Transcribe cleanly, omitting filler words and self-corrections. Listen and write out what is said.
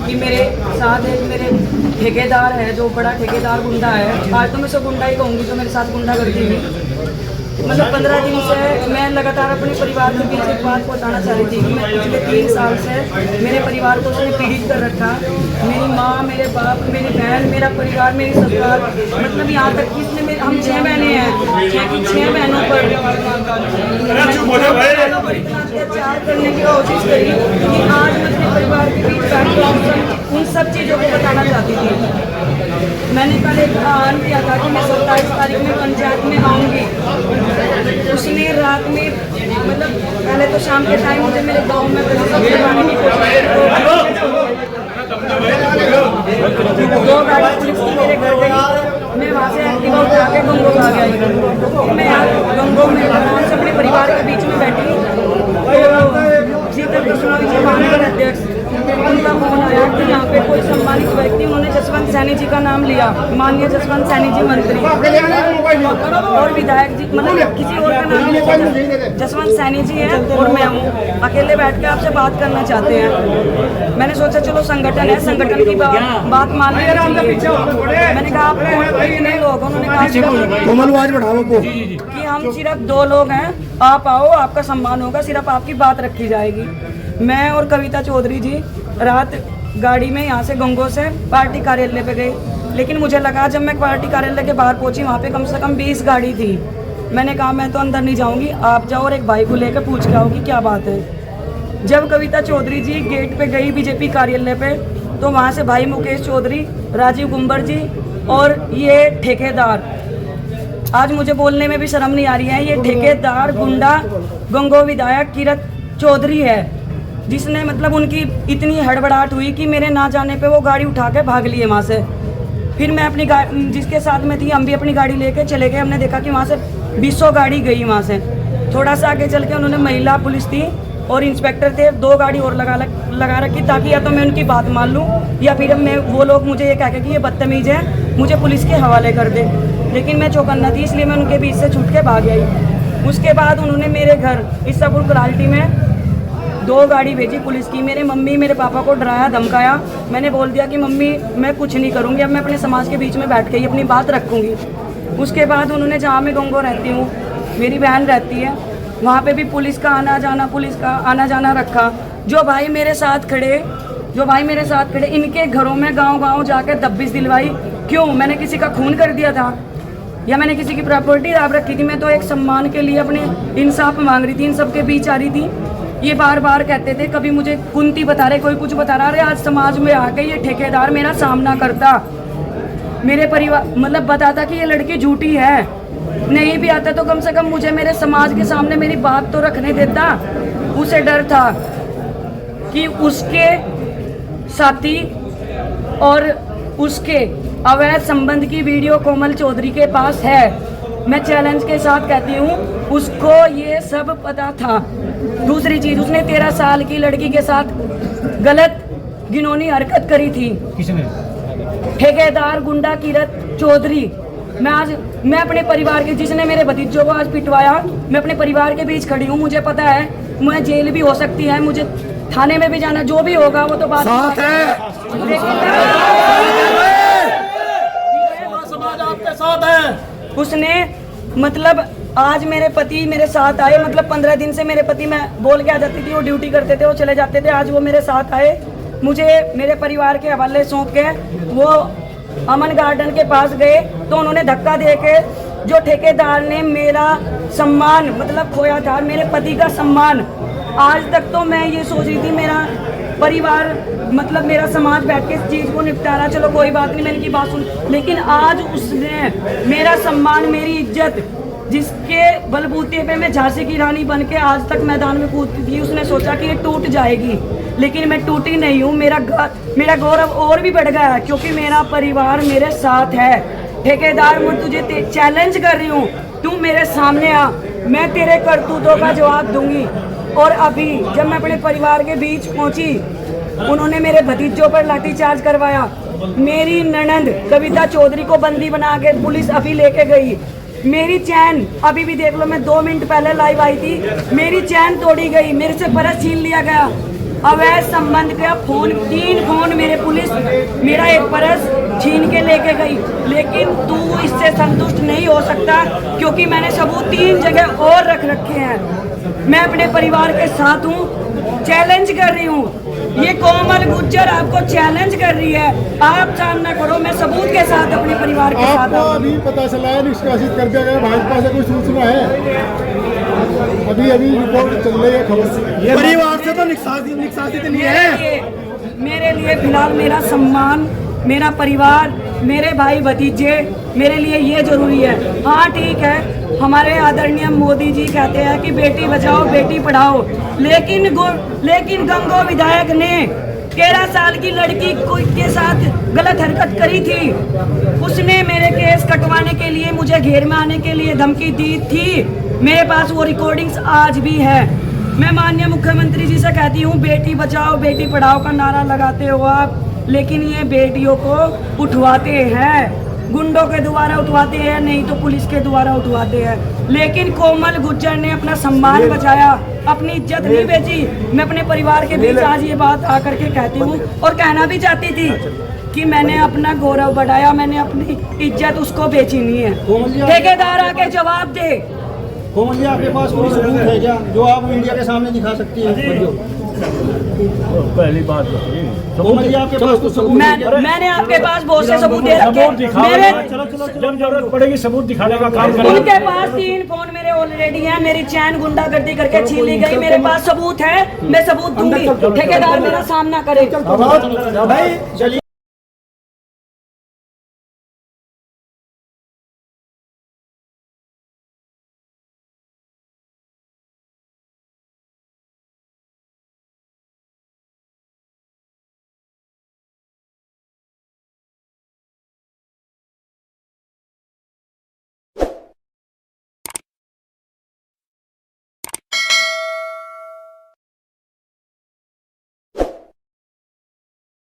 कि मेरे साथ एक मेरे ठेकेदार है, जो बड़ा ठेकेदार गुंडा है, आज तो मैं सब गुंडा ही कहूँगी, जो मेरे साथ गुंडा करती थी। मतलब 15 दिन से मैं लगातार अपने परिवार के बीच एक बात पहुँचाना चाह रही थी कि मैं पिछले 3 साल से मेरे परिवार को उसने पीड़ित कर रखा। मेरी माँ, मेरे बाप, मेरी बहन, मेरा परिवार, मेरी ससुराल, मतलब यहाँ तक कि इसने हम 6 महीने हैं, 6 महीनों पर इतना अत्याचार करने की कोशिश करी कि आज मैं अपने परिवार के बीच बैठ उन सब चीज़ों को बताना चाहती थी। मैंने कल एक आह्वान किया था कि मैं 27 तारीख में पंचायत में आऊँगी। उसने रात में, मतलब पहले तो शाम के टाइम मुझे मेरे गांव में करवाने की कोशिश की, 2 गाड़ी पुलिस की मेरे घर गई। मैं वहाँ से एक्टिवा उठा के गंगो आ गया। मैं गंगो में आराम से अपने परिवार के बीच में बैठी, तो सीधे कृष्णा अध्यक्ष उनका फोन आया कि यहाँ पे कोई सम्मानित व्यक्ति, उन्होंने जसवंत सैनी जी का नाम लिया, माननीय जसवंत सैनी जी मंत्री और विधायक जी, मतलब किसी और का नाम नहीं, जसवंत सैनी जी हैं और मैं हूँ, अकेले बैठ के आपसे बात करना चाहते हैं। मैंने सोचा चलो संगठन है, संगठन की बात मान लेनी चाहिए। मैंने कहा आप कितने लोग, उन्होंने कहा कि हम सिर्फ 2 लोग हैं, आप आओ, आपका सम्मान होगा, सिर्फ आपकी बात रखी जाएगी। मैं और कविता चौधरी जी रात गाड़ी में यहाँ से गंगो से पार्टी कार्यालय पे गए, लेकिन मुझे लगा जब मैं पार्टी कार्यालय के बाहर पहुँची वहाँ पे कम से कम 20 गाड़ी थी। मैंने कहा मैं तो अंदर नहीं जाऊँगी, आप जाओ और एक भाई को लेकर पूछ के आओगी क्या बात है। जब कविता चौधरी जी गेट पे गई बीजेपी कार्यालय पे, तो वहाँ से भाई मुकेश चौधरी, राजीव गुंबर जी और ये ठेकेदार, आज मुझे बोलने में भी शर्म नहीं आ रही है, ये ठेकेदार गुंडा गंगो विधायक किरत चौधरी है, जिसने मतलब उनकी इतनी हड़बड़ाहट हुई कि मेरे ना जाने पे वो गाड़ी उठा के भाग लिए वहाँ से। फिर मैं अपनी जिसके साथ में थी, हम भी अपनी गाड़ी लेके चले गए। हमने देखा कि वहाँ से 20 गाड़ी गई वहाँ से। थोड़ा सा आगे चल के उन्होंने महिला पुलिस थी और इंस्पेक्टर थे, 2 गाड़ी और लगा रखी, ताकि या तो मैं उनकी बात मान लूँ या फिर मैं वो लोग मुझे ये कह के कि ये बदतमीज है, मुझे पुलिस के हवाले कर दे। लेकिन मैं चौकन्ना थी, इसलिए मैं उनके बीच से छूट के भाग आई। उसके बाद उन्होंने मेरे घर ईसापुर कुराल्टी में 2 गाड़ी भेजी पुलिस की। मेरे मम्मी मेरे पापा को डराया धमकाया। मैंने बोल दिया कि मम्मी मैं कुछ नहीं करूँगी, अब मैं अपने समाज के बीच में बैठ के ही अपनी बात रखूँगी। उसके बाद उन्होंने, जहाँ मैं गंगो रहती हूँ, मेरी बहन रहती है, वहाँ पे भी पुलिस का आना जाना रखा। जो भाई मेरे साथ खड़े इनके घरों में गाँव जाके दबिश दिलवाई। क्यों? मैंने किसी का खून कर दिया था या मैंने किसी की प्रॉपर्टी दाब रखी थी? मैं तो एक सम्मान के लिए अपने इंसाफ मांग रही थी, इन सब के बीच आ रही थी। ये बार बार कहते थे, कभी मुझे कुंती बता रहे, कोई कुछ बता रहा। अरे आज समाज में आके ये ठेकेदार मेरा सामना करता, मेरे परिवार मतलब बताता कि ये लड़की झूठी है, नहीं भी आता तो कम से कम मुझे मेरे समाज के सामने मेरी बात तो रखने देता। उसे डर था कि उसके साथी और उसके अवैध संबंध की वीडियो कोमल चौधरी के पास है। मैं चैलेंज के साथ कहती हूँ, उसको ये सब पता था। दूसरी चीज, उसने 13 साल की लड़की के साथ गलत घिनौनी हरकत करी थी। किसने? ठेकेदार गुंडा किरत चौधरी। मैं अपने परिवार के, जिसने मेरे भतीजों को आज पिटवाया, मैं अपने परिवार के बीच खड़ी हूँ। मुझे पता है मुझे जेल भी हो सकती है, मुझे थाने में भी जाना, जो भी होगा वो तो बात साथ है। समाज आपके साथ है। उसने मतलब आज मेरे पति मेरे साथ आए, मतलब 15 दिन से मेरे पति, मैं बोल के आ जाती थी, वो ड्यूटी करते थे, वो चले जाते थे। आज वो मेरे साथ आए, मुझे मेरे परिवार के हवाले सौंप के वो अमन गार्डन के पास गए, तो उन्होंने धक्का दे के, जो ठेकेदार ने मेरा सम्मान मतलब खोया था, मेरे पति का सम्मान। आज तक तो मैं ये सोच रही थी मेरा परिवार मतलब मेरा समाज बैठ के इस चीज़ को निपटारा, चलो कोई बात नहीं, मैंने की बात सुन। लेकिन आज उसने मेरा सम्मान, मेरी इज्जत, जिसके बलबूते पे मैं झांसी की रानी बन के आज तक मैदान में कूदती थी, उसने सोचा कि ये टूट जाएगी, लेकिन मैं टूटी नहीं हूँ। मेरा गौरव और भी बढ़ गया है, क्योंकि मेरा परिवार मेरे साथ है। ठेकेदार, मैं तुझे चैलेंज कर रही हूँ, तू मेरे सामने आ, मैं तेरे करतूतों का जवाब दूंगी। और अभी जब मैं अपने परिवार के बीच पहुंची, उन्होंने मेरे भतीजों पर लाठीचार्ज करवाया। मेरी ननंद कविता चौधरी को बंदी बना के पुलिस अभी लेके गई। मेरी चैन अभी भी देख लो, मैं 2 मिनट पहले लाइव आई थी, मेरी चैन तोड़ी गई, मेरे से पर्स छीन लिया गया। अवैध संबंध का फोन, 3 फोन मेरे पुलिस मेरा एक पर्स छीन के लेके गई, लेकिन तू इससे संतुष्ट नहीं हो सकता क्योंकि मैंने सबूत 3 जगह और रख रखे हैं। मैं अपने परिवार के साथ हूँ, चैलेंज कर रही हूँ। ये कोमल गुज्जर आपको चैलेंज कर रही है, आप सामना करो। मैं सबूत के साथ अपने परिवार के साथ आपको अभी पता चला है निष्कासित कर दिया गया, भाजपा से कोई सूचना है? अभी रिपोर्ट चल रही है खबर। परिवार से तो निष्कासित नहीं है। मेरे लिए फिलहाल मेरा सम्मान, मेरा परिवार, मेरे भाई भतीजे, मेरे लिए ये जरूरी है। हाँ ठीक है, हमारे आदरणीय मोदी जी कहते हैं कि बेटी बचाओ बेटी पढ़ाओ, लेकिन गंगो विधायक ने 13 साल की लड़की के साथ गलत हरकत करी थी। उसने मेरे केस कटवाने के लिए, मुझे घेर में आने के लिए धमकी दी थी। मेरे पास वो रिकॉर्डिंग्स आज भी है। मैं माननीय मुख्यमंत्री जी से कहती हूँ, बेटी बचाओ बेटी पढ़ाओ का नारा लगाते हो आप, लेकिन ये बेटियों को उठवाते हैं, गुंडों के द्वारा उठवाते हैं, नहीं तो पुलिस के द्वारा उठवाते हैं। लेकिन कोमल गुज्जर ने अपना सम्मान बचाया, अपनी इज्जत नहीं बेची। मैं अपने परिवार के बीच आज ये बात आकर के कहती हूँ और कहना भी चाहती थी कि मैंने अपना गौरव बढ़ाया, मैंने अपनी इज्जत उसको बेची नहीं है। ठेकेदार आके जवाब दे। कोमल जी, आपके पास कोई सबूत है क्या जो आप मीडिया के सामने दिखा सकती है? पहली बात कोमल जी, आपके पास तो सबूत है? मैंने आपके पास बहुत से सबूत दे रखे। जब जरूरत पड़ेगी सबूत दिखाने का काम करेंगे। उनके पास 3 फोन मेरे ऑलरेडी हैं, मेरी चैन गुंडागर्दी करके छीन ली गई। मेरे पास सबूत है, मैं सबूत दूंगी। ठेकेदार मेरा सामना करे। भाई चलिए।